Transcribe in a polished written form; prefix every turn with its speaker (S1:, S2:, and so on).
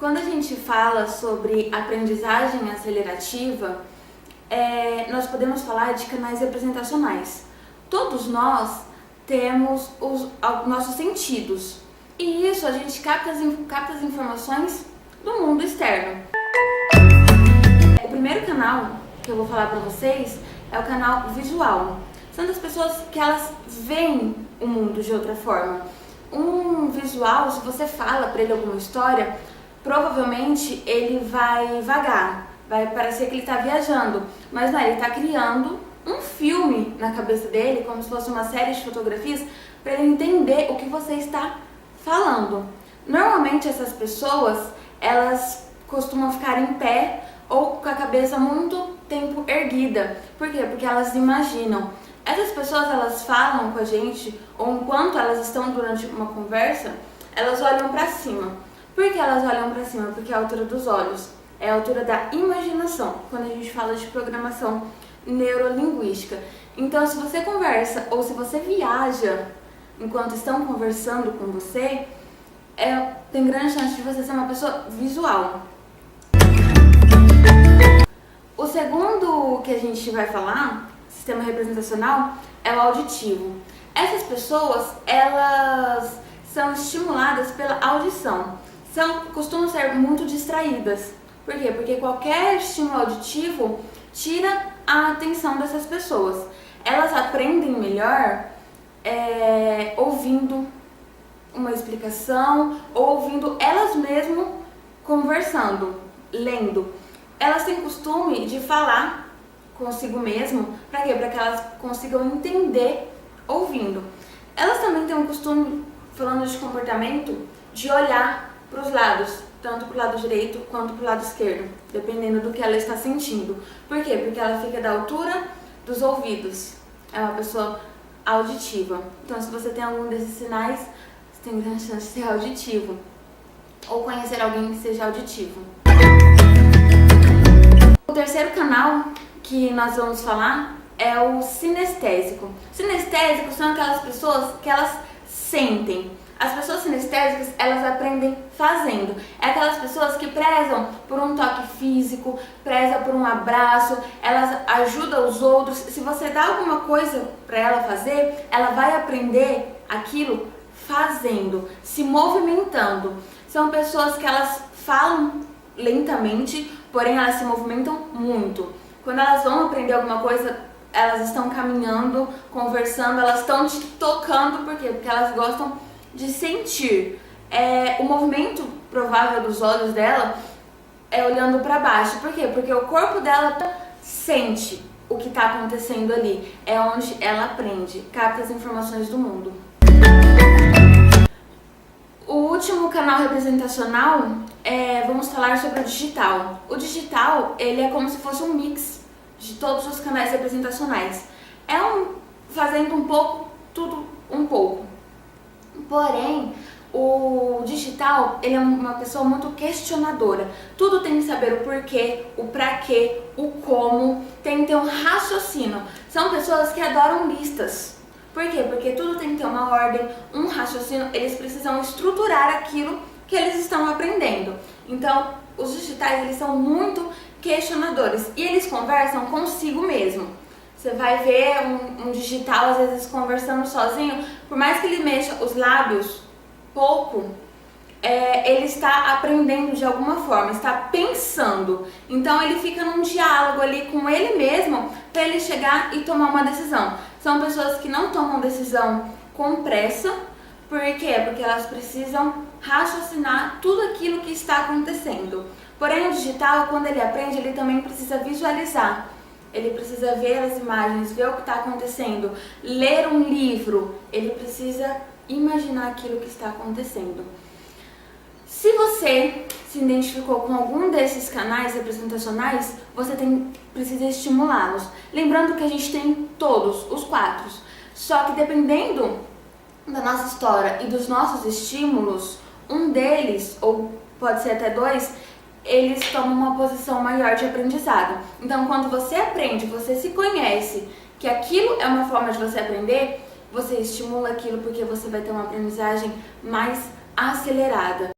S1: Quando a gente fala sobre aprendizagem acelerativa, nós podemos falar de canais representacionais. Todos nós temos os nossos sentidos e isso a gente capta as informações do mundo externo. O primeiro canal que eu vou falar para vocês é o canal visual. São das pessoas que elas veem o mundo de outra forma. Um visual, se você fala para ele alguma história, provavelmente ele vai vagar, vai parecer que ele está viajando, mas não, ele está criando um filme na cabeça dele, como se fosse uma série de fotografias, para ele entender o que você está falando. Normalmente essas pessoas, elas costumam ficar em pé ou com a cabeça muito tempo erguida. Por quê? Porque elas imaginam. Essas pessoas, elas falam com a gente, ou enquanto elas estão durante uma conversa, elas olham para cima. Por que elas olham para cima? Porque é a altura dos olhos, é a altura da imaginação, quando a gente fala de programação neurolinguística. Então, se você conversa ou se você viaja enquanto estão conversando com você, tem grande chance de você ser uma pessoa visual. O segundo que a gente vai falar, sistema representacional, é o auditivo. Essas pessoas, elas são estimuladas pela audição. Costumam ser muito distraídas. Por quê? Porque qualquer estímulo auditivo tira a atenção dessas pessoas. Elas aprendem melhor ouvindo uma explicação ou ouvindo elas mesmas conversando, lendo. Elas têm costume de falar consigo mesmo. Para quê? Para que elas consigam entender ouvindo. Elas também têm um costume, falando de comportamento, de olhar para os lados, tanto para o lado direito quanto para o lado esquerdo, dependendo do que ela está sentindo. Por quê? Porque ela fica da altura dos ouvidos. É uma pessoa auditiva. Então, se você tem algum desses sinais, você tem grande chance de ser auditivo. Ou conhecer alguém que seja auditivo. O terceiro canal que nós vamos falar é o sinestésico. Sinestésicos são aquelas pessoas que elas sentem. As pessoas sinestésicas, elas aprendem fazendo. É aquelas pessoas que prezam por um toque físico, prezam por um abraço, elas ajudam os outros. Se você dá alguma coisa para ela fazer, ela vai aprender aquilo fazendo, se movimentando. São pessoas que elas falam lentamente, porém elas se movimentam muito. Quando elas vão aprender alguma coisa, elas estão caminhando, conversando, elas estão te tocando. Por quê? Porque elas gostam de sentir. O movimento provável dos olhos dela é olhando para baixo. Por quê? Porque o corpo dela sente o que está acontecendo ali. É onde ela aprende, capta as informações do mundo. O último canal representacional, vamos falar sobre o digital. O digital, ele é como se fosse um mix de todos os canais representacionais. Fazendo um pouco, tudo um pouco. Porém, o digital, ele é uma pessoa muito questionadora. Tudo tem que saber o porquê, o pra quê, o como, tem que ter um raciocínio. São pessoas que adoram listas. Por quê? Porque tudo tem que ter uma ordem, um raciocínio, eles precisam estruturar aquilo que eles estão aprendendo. Então, os digitais, eles são muito questionadores e eles conversam consigo mesmo. Você vai ver um digital, às vezes, conversando sozinho, por mais que ele mexa os lábios pouco, ele está aprendendo de alguma forma, está pensando. Então, ele fica num diálogo ali com ele mesmo para ele chegar e tomar uma decisão. São pessoas que não tomam decisão com pressa. Por quê? Porque elas precisam raciocinar tudo aquilo que está acontecendo. Porém, o digital, quando ele aprende, ele também precisa visualizar. Ele precisa ver as imagens, ver o que está acontecendo. Ler um livro, ele precisa imaginar aquilo que está acontecendo. Se você se identificou com algum desses canais representacionais, você precisa estimulá-los. Lembrando que a gente tem todos, os 4. Só que dependendo da nossa história e dos nossos estímulos, um deles, ou pode ser até 2, eles tomam uma posição maior de aprendizado. Então, quando você aprende, você se conhece, que aquilo é uma forma de você aprender, você estimula aquilo porque você vai ter uma aprendizagem mais acelerada.